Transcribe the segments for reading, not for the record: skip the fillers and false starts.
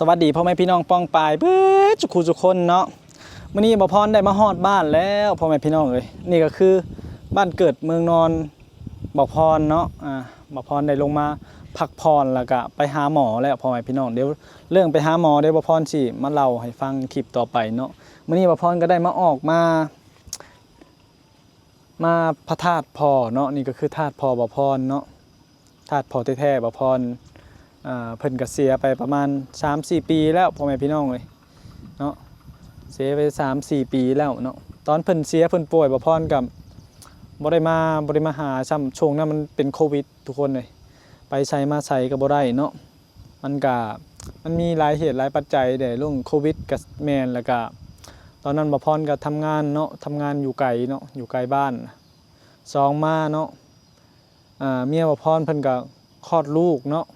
สวัสดีพ่อแม่พี่น้องป้องปายเบิดจุกคูจุกคนเนาะมื้อนี้บ่พรได้มาฮอดบ้านแล้วพ่อแม่พี่น้องเอ้ยนี่ก็คือบ้านเกิดเมืองนอนบ่พรเนาะบ่พรได้ลงมาพักผ่อนแล้วก็ไปหาหมอแล้วพ่อแม่พี่น้องเดี๋ยวเรื่องไปหาหมอเดี๋ยวบ่พรสิมาเล่าให้ฟังคลิปต่อไปเนาะมื้อนี้บ่พรก็ได้มาออกมาพระธาตุพ่อเนาะนี่ก็คือธาตุพ่อบ่พรเนาะธาตุพ่อแท้ๆบ่พรเพิ่นก็เสียไปประมาณ 3-4 ปีแล้วพ่อแม่พี่น้องเลยเนาะเสียไป 3-4 ปีแล้วเนาะตอนเพิ่นเสียเพิ่นป่วยบ่พรกับบ่ได้มาหาซ้ำช่วงนั้นมันเป็นโควิดทุกคนเลยไปใช้มาใช้ก็บ่ได้เนาะมันมีหลายเหตุหลายปัจจัยเด้เรื่องโควิดกับแม่นแล้วก็ตอนนั้นบ่พรก็ทำงานเนาะทำงานอยู่ไกลเนาะอยู่ไกลบ้านสองมาเนาะเมียบ่พรเพิ่นก็คลอดลูกเนาะ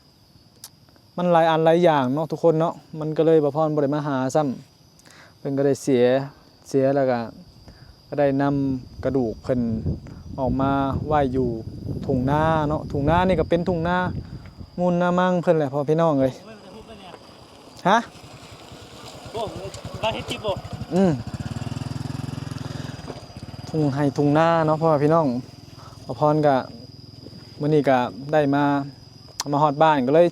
มันหลายอันหลายอย่างเนาะทุกคนเนาะมันก็เลยบ่พรบ่ได้มาหาซ้ำเพิ่นก็ได้เสียแล้วก็ได้นำกระดูกเพิ่นออกมาไว้อยู่ทุ่งนาเนาะทุ่งนานี่ก็เป็นทุ่งนามูลนามังเพิ่นแหละพ่อพี่น้องเอ้ยฮะโอ้บ้านเฮ็ดจิบ่ทุ่งไร่ทุ่งนาเนาะพ่อพี่น้องบ่พรก็มื้อนี้ก็ได้มาฮอดบ้านก็เลย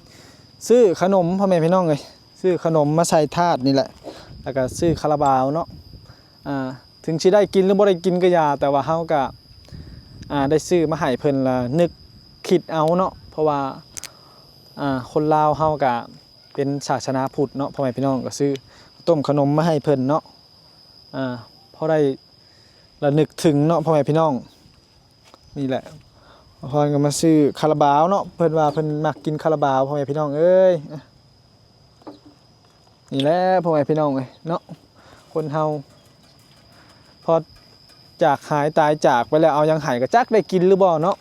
ซื้อขนมพ่อแม่พี่น้องเลยซื้อขนมมาใส่ถาดนี่แหละแล้วก็ซื้อคาราบาวเนาะถึงสิได้กินหรือบ่ได้กินก็อย่าแต่ว่าเฮาก็ได้ซื้อมาให้เพิ่นละนึกคิดเอาเนาะเพราะว่าคนลาวเฮาก็เป็นศาสนาพุทธเนาะพ่อแม่พี่น้องก็ซื้อต้มขนมมาให้เพิ่นเนาะพอได้ระลึกถึงเนาะพ่อแม่พี่น้องนี่แหละพอก็มาซื้อคาราบาวเนาะเพิ่นว่าเพิ่นมักกินคาราบาวพ่อแม่พี่น้องเอ้ยนี่แหละพ่อแม่พี่น้องเอ้ยเนาะคนเฮาพอจากหายตายจากไปแล้วเอายังหายก็จักได้กินหรือบ่เนาะ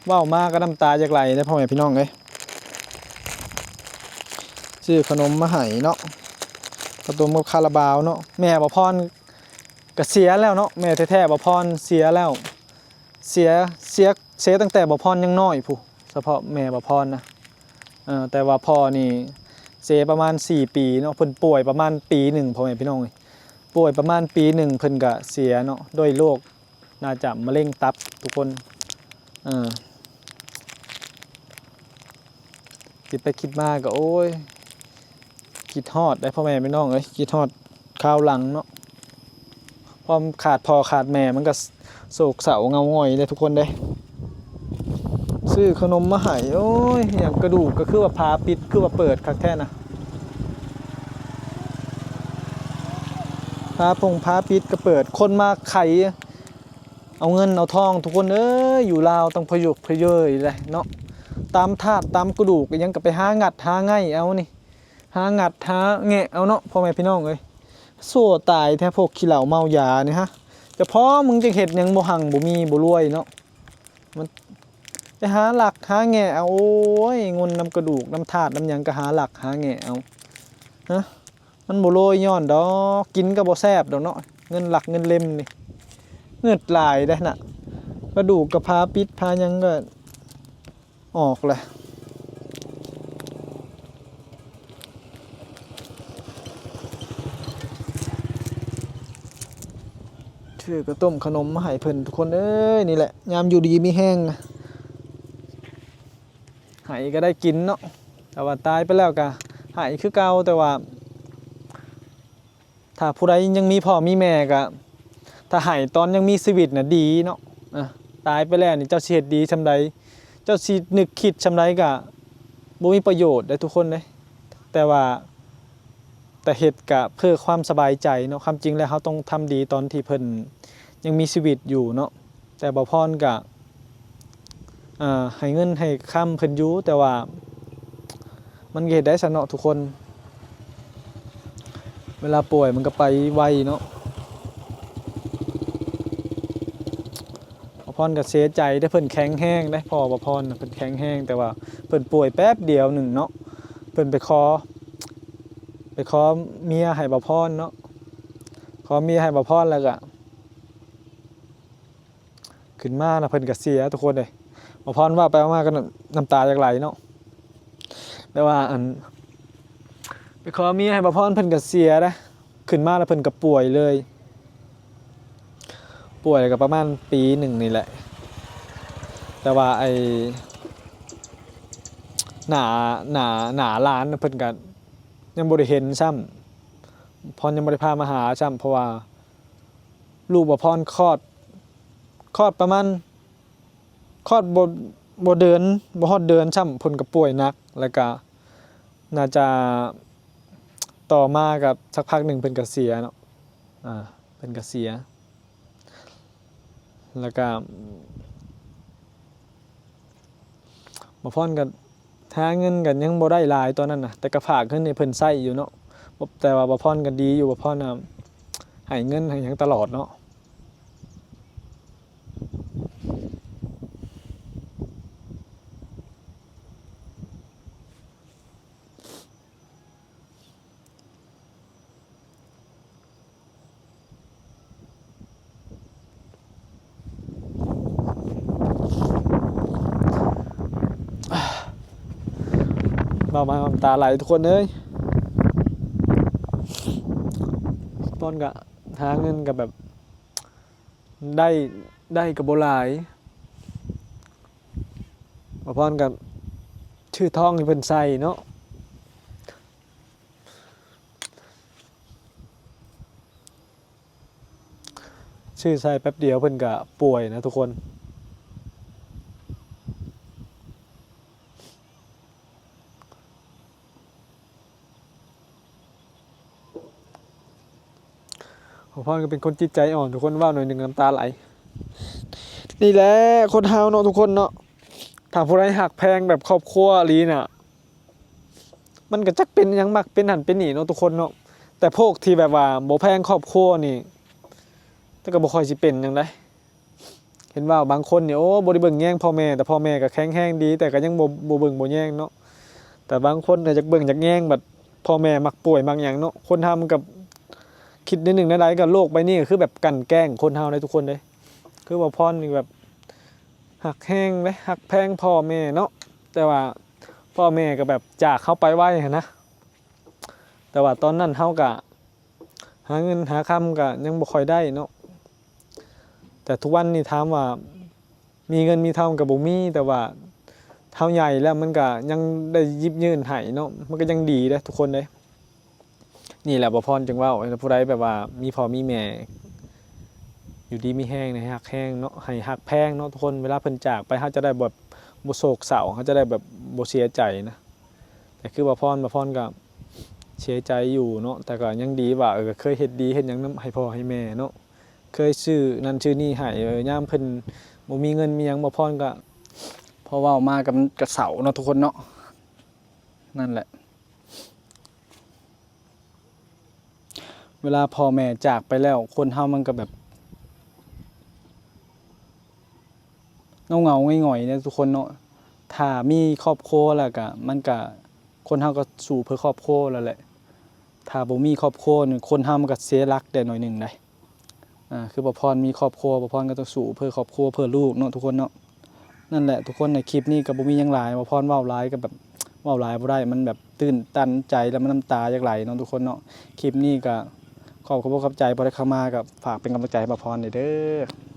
เว้ามาก็น้ำตาจักไหลนะพ่อแม่พี่น้องเอ้ยซื้อขนมมาให้เนาะข้าวต้มกับคาราบาวเนาะแม่บ่พรก็เสียแล้วเนาะแม่แท้ๆบ่พรเสียแล้วเสียตั้งแต่บ่พรยังน้อยผู้เฉพาะแม่บ่พรนะแต่ว่าพ่อนี่เสียประมาณ4ปีเนาะเพิ่นป่วยประมาณปีหนึ่งพ่อแม่พี่น้องป่วยประมาณปีหนึ่งเพิ่นก็เสียเนาะด้วยโรคน่าจะมะเร็งตับทุกคนคิดไปคิดมาก็โอ้ยคิดฮอดได้พ่อแม่พี่น้องเอ้ยคิดฮอดข้าวหลังเนาะพอขาดพ่อขาดแม่มันก็โศกเศร้าเงาหงอยเลยทุกคนเด้ซื้อขนมมาให้โอ้ยอย่างกระดูกก็คือว่าพาปิดคือว่าเปิดคักแท้นะพาปิดก็เปิดคนมาไขเอาเงินเอาทองทุกคนเอ้ยอยู่ลาวต้องพยุกพเยยเลยเนาะตามธาตุตามกระดูกยังก็ไปหางัดหาง่ายเอานี่หางัดหาแงะเอาเนาะพ่อแม่พี่น้องเอ้ยสู้ตายแท้พวกขี้เหล้าเมายานี่ฮะแต่พอมึงจะเห็ดยังบ่หังบ่มีบ่รวยเนาะมันไปหาหลักหาแง่เอาโอ้ยงนน้ำกระดูกน้ำธาตุน้ำหยังก็หาหลักหาแง่เอาฮะมันบ่รวยย้อนดอกกินก็บ่แซ่บดอกเนาะเงินหลักเงินเล่มนี่เงิดหลายได้น่ะกระดูกกับพาปิดพายังก็ออกเลยชื่อก็ต้มขนมมาให้เพิ่นทุกคนเอ้ยนี่แหละยามอยู่ดีมีแห้งหายก็ได้กินเนาะแต่ว่าตายไปแล้วก็หายคือเก่าแต่ว่าถ้าผู้ใดยังมีพ่อมีแม่ก็ถ้าหายตอนยังมีชีวิตน่ะดีเนาะตายไปแล้วนี่เจ้าสิเฮ็ดดีซำใดเจ้าสินึกคิดซำใดก็บ่มีประโยชน์ได้ทุกคนเด้แต่เฮ็ดก็เพื่อความสบายใจเนาะความจริงแล้วเฮาต้องทำดีตอนที่เพิ่นยังมีชีวิตอยู่เนาะแต่บ่พรก็ให้เงินให้ค้ำเพิ่นอยู่แต่ว่ามันเฮ็ดได้ซะเนาะทุกคนเวลาป่วยมันก็ไปไวเนาะบ่พรก็เสียใจได้เพิ่นแข็งแรงได้พ่อบ่พรเพิ่นแข็งแรงแต่ว่าเพิ่นป่วยแป๊บเดียวหนึ่งเนาะเพิ่นไปขอเมียให้บ่พรเนาะขอเมียให้บ่พรแล้วก็ขึ้นมานะเพิ่นก็เสียทุกคนเลยบ่พรว่าไปมาก็น้ำตาจากไหลเนาะแต่ว่า ไปขอเมียให้บ่พรเพิ่นก็เสียนะขึ้นมาแล้วเพิ่นก็ป่วยเลยป่วยก็ประมาณปีหนึ่งนี่แหละแต่ว่าไอ้หน้าหน้าร้านน่ะเพิ่นก็ยังบ่ได้เห็นซ้ำพรยังบ่ได้พามาหาซ้ำเพราะว่าลูกบ่พรคลอดประมาณคลอดบ่เดือนบ่ฮอดเดือนซ้ำเพิ่นก็ป่วยหนักแล้วก็น่าจะต่อมากับสักพักหนึ่งเพิ่นก็เสียเนาะเพิ่นก็เสียแล้วก็บ่พรก็หาเงินกันยังบ่ได้หลายตอนนั้นน่ะแต่ก็ฝากเงินให้เพิ่นใช้อยู่เนาะแต่ว่าบ่พรก็ดีอยู่บ่พรน่ะให้เงินให้หยังตลอดเนาะเบามาน้ำตาไหลทุกคนเอ้ยพรก็หาเงินก็แบบได้ก็บ่หลายบ่พรก็ชื่อทองที่เพิ่นใส่เนาะชื่อใส่แป๊บเดียวเพิ่นก็ป่วยนะทุกคนบ่พรก็เป็นคนจิตใจอ่อนทุกคนเว้าหน่อยหนึงน้ำตาไหลนี่แหละคนเฮาเนาะทุกคนเนาะถ้าผู้ใดหักแพงแบบครอบครัวอีหลีน่ะมันก็จักเป็นหยังมักเป็นหันเป็นนี่เนาะทุกคนเนาะแต่พวกที่แบบว่าบ่แพงครอบครัวนี่แต่ก็บ่ค่อยสิเป็นหยังไดเห็นว่าบางคนนี่โอ้บ่ได้เบิ่งแย่งพ่อแม่แต่พ่อแม่ก็แข็งแรงดีแต่ก็ยังบ่เบิ่งบ่แย่งเนาะแต่บางคนน่ะจักเบิ่งจักแย่งแบบพ่อแม่มักป่วยมักหยังเนาะคนทำกับคิดนิดหนึงใดๆก็โลกใบนี้ก็คือแบบกลั่นแกล้งคนเฮาเลยทุกคนเด้คือว่าพรนี่แบบหักแฮงเด้หักแพงพ่อแม่เนาะแต่ว่าพ่อแม่ก็แบบจากเขาไปไวหันนะแต่ว่าตอนนั้นเฮาก็หาเงินหาคำก็ยังบ่ค่อยได้เนาะแต่ทุกวันนี้ถามว่ามีเงินมีทองก็บ่มีแต่ว่าเฮาใหญ่แล้วมันก็ยังได้หยิบยื่นให้เนาะมันก็ยังดีเด้ทุกคนเด้นี่แหละบ่พรจึงเว้าให้ผู้ใดแบบว่ามีพ่อมีแม่อยู่ดีมีแห้งนะฮักแห้งเนาะให้ฮักแพงเนาะทุกคนเวลาเพิ่นจากไปเฮาจะได้แบบบ่โศกเศร้าเฮาจะได้แบบบ่เสียใจนะแต่คือบ่พรก็เสียใจอยู่เนาะแต่ก็ยังดีว่าเคยเฮ็ดดีเฮ็ดหยังนำให้พ่อให้แม่เนาะเคยซื้อนั่นซื้อนี่ให้ยามเพิ่นบ่มีเงินมีหยังบ่พรก็พอเว้ามากับกระเสาเนาะทุกคนเนาะนั่นแหละเวลาพ่อแม่จากไปแล้วคนเฮามันก็แบบเงาๆง่อยๆเนี่ยทุกคนเนาะถ้ามีครอบครัวแล้วก็มันก็คนเฮาก็สู้เพื่อครอบครัวแล้วแหละถ้าบ่มีครอบครัวนี่คนเฮามันก็เสียหลักได้หน่อยหนึงได้คือบ่พรมีครอบครัวบ่พรก็ต้องสู้เพื่อครอบครัวเพื่อลูกเนาะทุกคนเนาะนั่นแหละทุกคนในคลิปนี้ก็บ่มีหยังหลายบ่พรเว้าหลายก็แบบเว้าหลายบ่ได้มันแบบตื้นตันใจแล้วมันน้ำตาอยากไหลเนาะทุกคนเนาะคลิปนี้ก็ขอบคุณขอบใจบ่ได้เข้ามาก็ฝากเป็นกำลังใจให้บ่พรเด้อ